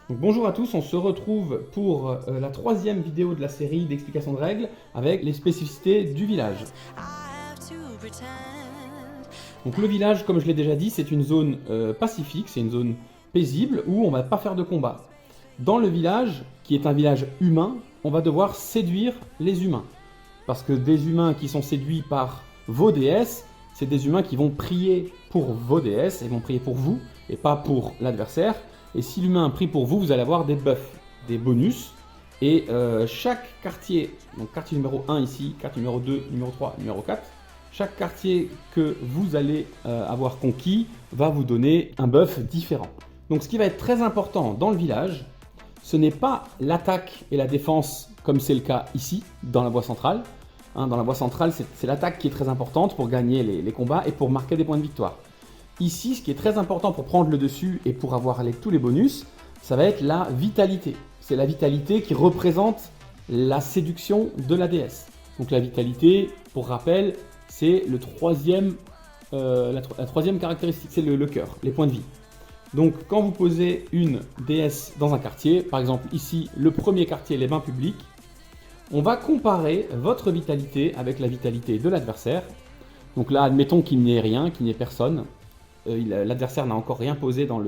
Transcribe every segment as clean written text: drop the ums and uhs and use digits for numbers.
Donc, bonjour à tous, on se retrouve pour la troisième vidéo de la série d'explications de règles avec les spécificités du village. Donc le village, comme je l'ai déjà dit, c'est une zone pacifique, c'est une zone paisible où on ne va pas faire de combat. Dans le village, qui est un village humain, on va devoir séduire les humains. Parce que des humains qui sont séduits par vos déesses, c'est des humains qui vont prier pour vos déesses, et vont prier pour vous, et pas pour l'adversaire. Et si l'humain prie pour vous, vous allez avoir des buffs, des bonus. Et chaque quartier, donc quartier numéro 1 ici, quartier numéro 2, numéro 3, numéro 4, chaque quartier que vous allez avoir conquis va vous donner un buff différent. Donc ce qui va être très important dans le village, ce n'est pas l'attaque et la défense comme c'est le cas ici, dans la voie centrale. Dans la voie centrale, c'est l'attaque qui est très importante pour gagner les combats et pour marquer des points de victoire. Ici, ce qui est très important pour prendre le dessus et pour avoir tous les bonus, ça va être la vitalité. C'est la vitalité qui représente la séduction de la déesse. Donc la vitalité, pour rappel, c'est la troisième caractéristique, c'est le cœur, les points de vie. Donc quand vous posez une déesse dans un quartier, par exemple ici, le premier quartier, les bains publics, on va comparer votre vitalité avec la vitalité de l'adversaire. Donc là, admettons qu'il n'y ait rien, qu'il n'y ait personne. L'adversaire n'a encore rien posé dans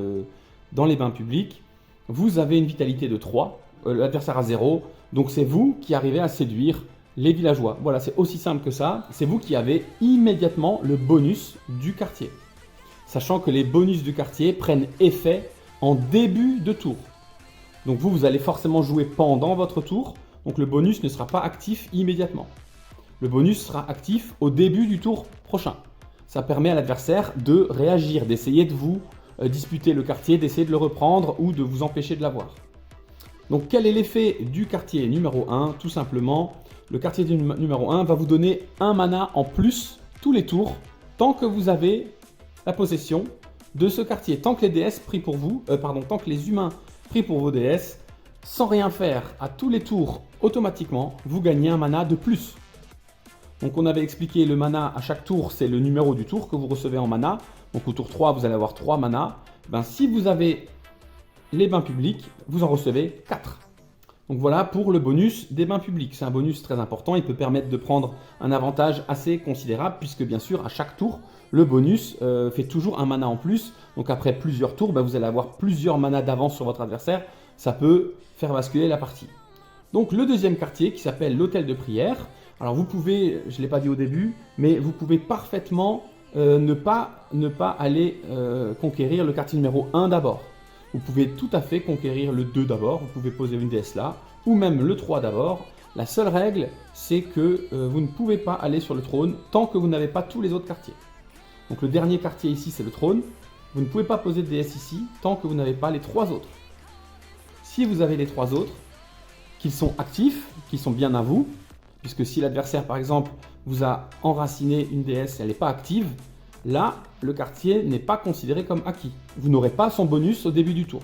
les bains publics. Vous avez une vitalité de 3, l'adversaire a 0, donc c'est vous qui arrivez à séduire les villageois. Voilà, c'est aussi simple que ça. C'est vous qui avez immédiatement le bonus du quartier. Sachant que les bonus du quartier prennent effet en début de tour. Donc vous allez forcément jouer pendant votre tour, donc le bonus ne sera pas actif immédiatement. Le bonus sera actif au début du tour prochain. Ça permet à l'adversaire de réagir, d'essayer de vous disputer le quartier, d'essayer de le reprendre ou de vous empêcher de l'avoir. Donc quel est l'effet du quartier numéro 1? Tout simplement, le quartier numéro 1 va vous donner un mana en plus tous les tours tant que vous avez la possession de ce quartier. Tant que les déesses prient pour vous, tant que les humains prient pour vos déesses, sans rien faire à tous les tours automatiquement, vous gagnez un mana de plus. Donc on avait expliqué le mana à chaque tour, c'est le numéro du tour que vous recevez en mana. Donc au tour 3, vous allez avoir 3 mana. Si vous avez les bains publics, vous en recevez 4. Donc voilà pour le bonus des bains publics. C'est un bonus très important, il peut permettre de prendre un avantage assez considérable puisque bien sûr à chaque tour, le bonus fait toujours un mana en plus. Donc après plusieurs tours, vous allez avoir plusieurs manas d'avance sur votre adversaire. Ça peut faire basculer la partie. Donc le deuxième quartier qui s'appelle l'hôtel de prière. Alors vous pouvez, je ne l'ai pas dit au début, mais vous pouvez parfaitement ne pas aller conquérir le quartier numéro 1 d'abord. Vous pouvez tout à fait conquérir le 2 d'abord, vous pouvez poser une déesse là, ou même le 3 d'abord. La seule règle, c'est que vous ne pouvez pas aller sur le trône tant que vous n'avez pas tous les autres quartiers. Donc le dernier quartier ici, c'est le trône. Vous ne pouvez pas poser de déesse ici tant que vous n'avez pas les 3 autres. Si vous avez les 3 autres, qu'ils sont actifs, qu'ils sont bien à vous, puisque si l'adversaire, par exemple, vous a enraciné une déesse et elle n'est pas active, là, le quartier n'est pas considéré comme acquis. Vous n'aurez pas son bonus au début du tour.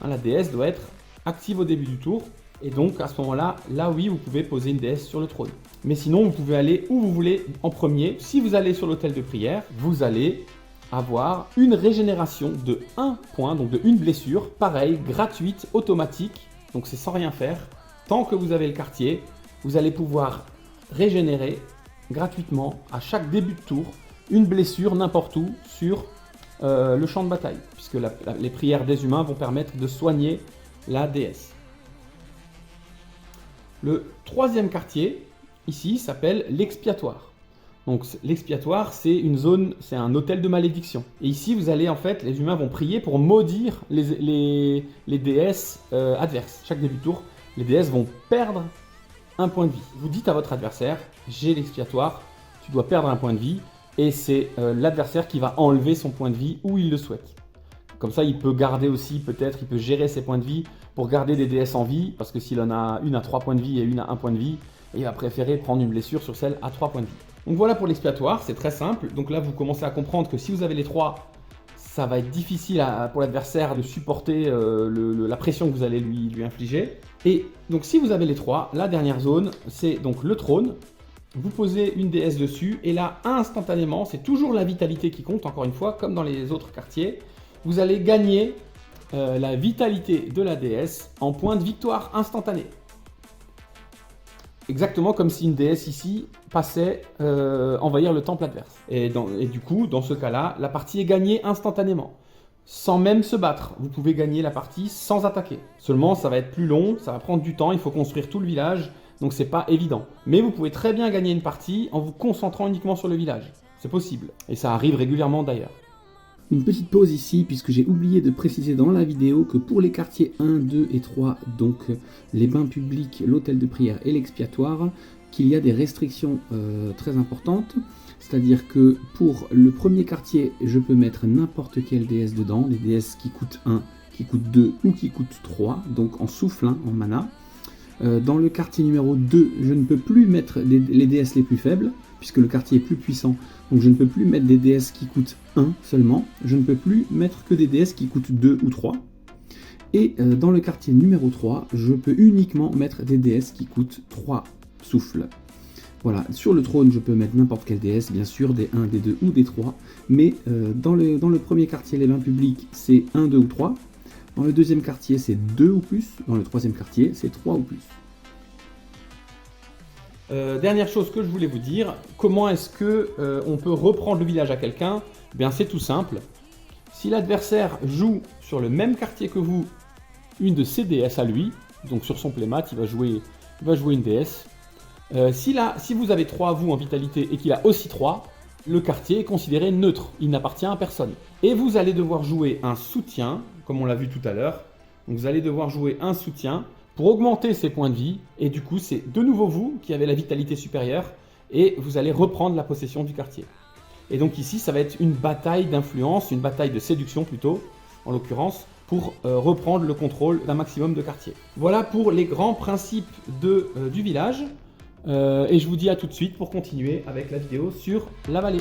La déesse doit être active au début du tour, et donc à ce moment-là, là oui, vous pouvez poser une déesse sur le trône. Mais sinon, vous pouvez aller où vous voulez en premier. Si vous allez sur l'hôtel de prière, vous allez avoir une régénération de 1 point, donc de une blessure, pareil, gratuite, automatique, donc c'est sans rien faire. Tant que vous avez le quartier, vous allez pouvoir régénérer gratuitement à chaque début de tour une blessure n'importe où sur le champ de bataille, puisque les prières des humains vont permettre de soigner la déesse. Le troisième quartier, ici, s'appelle l'expiatoire. Donc l'expiatoire, c'est une zone, c'est un hôtel de malédiction. Et ici, vous allez en fait, les humains vont prier pour maudire les déesses adverses. Chaque début de tour, les déesses vont perdre un point de vie. Vous dites à votre adversaire, j'ai l'expiatoire, tu dois perdre un point de vie, et c'est l'adversaire qui va enlever son point de vie où il le souhaite. Comme ça, il peut garder aussi, peut-être, il peut gérer ses points de vie pour garder des déesses en vie, parce que s'il en a une à 3 points de vie et une à 1 point de vie, il va préférer prendre une blessure sur celle à 3 points de vie. Donc voilà pour l'expiatoire, c'est très simple. Donc là, vous commencez à comprendre que si vous avez les 3, ça va être difficile pour l'adversaire de supporter la pression que vous allez lui infliger. Et donc si vous avez les 3, la dernière zone, c'est donc le trône. Vous posez une déesse dessus et là, instantanément, c'est toujours la vitalité qui compte, encore une fois, comme dans les autres quartiers. Vous allez gagner la vitalité de la déesse en point de victoire instantané. Exactement comme si une déesse ici passait envahir le temple adverse. Et du coup, dans ce cas-là, la partie est gagnée instantanément. Sans même se battre, vous pouvez gagner la partie sans attaquer. Seulement, ça va être plus long, ça va prendre du temps, il faut construire tout le village, donc c'est pas évident. Mais vous pouvez très bien gagner une partie en vous concentrant uniquement sur le village. C'est possible, et ça arrive régulièrement d'ailleurs. Une petite pause ici, puisque j'ai oublié de préciser dans la vidéo que pour les quartiers 1, 2 et 3, donc les bains publics, l'hôtel de prière et l'expiatoire, qu'il y a des restrictions très importantes. C'est-à-dire que pour le premier quartier, je peux mettre n'importe quelle déesse dedans, des déesses qui coûtent 1, qui coûtent 2 ou qui coûtent 3, donc en souffle, en mana. Dans le quartier numéro 2, je ne peux plus mettre les déesses les plus faibles, puisque le quartier est plus puissant. Donc je ne peux plus mettre des déesses qui coûtent 1 seulement, je ne peux plus mettre que des déesses qui coûtent 2 ou 3. Et dans le quartier numéro 3, je peux uniquement mettre des déesses qui coûtent 3 souffles. Voilà, sur le trône, je peux mettre n'importe quelle déesse, bien sûr, des 1, des 2 ou des 3. Mais dans le premier quartier, les bains publics, c'est 1, 2 ou 3. Dans le deuxième quartier, c'est 2 ou plus. Dans le troisième quartier, c'est 3 ou plus. Dernière chose que je voulais vous dire, comment est-ce que on peut reprendre le village à quelqu'un? Bien, c'est tout simple. Si l'adversaire joue sur le même quartier que vous, une de ses déesses à lui, donc sur son playmat, il va jouer une déesse. Si vous avez 3 vous en vitalité et qu'il a aussi 3, le quartier est considéré neutre, il n'appartient à personne. Et vous allez devoir jouer un soutien, comme on l'a vu tout à l'heure. Donc vous allez devoir jouer un soutien pour augmenter ses points de vie, et du coup c'est de nouveau vous qui avez la vitalité supérieure, et vous allez reprendre la possession du quartier. Et donc ici ça va être une bataille d'influence, une bataille de séduction plutôt, en l'occurrence, pour reprendre le contrôle d'un maximum de quartiers. Voilà pour les grands principes du village. Et je vous dis à tout de suite pour continuer avec la vidéo sur la vallée.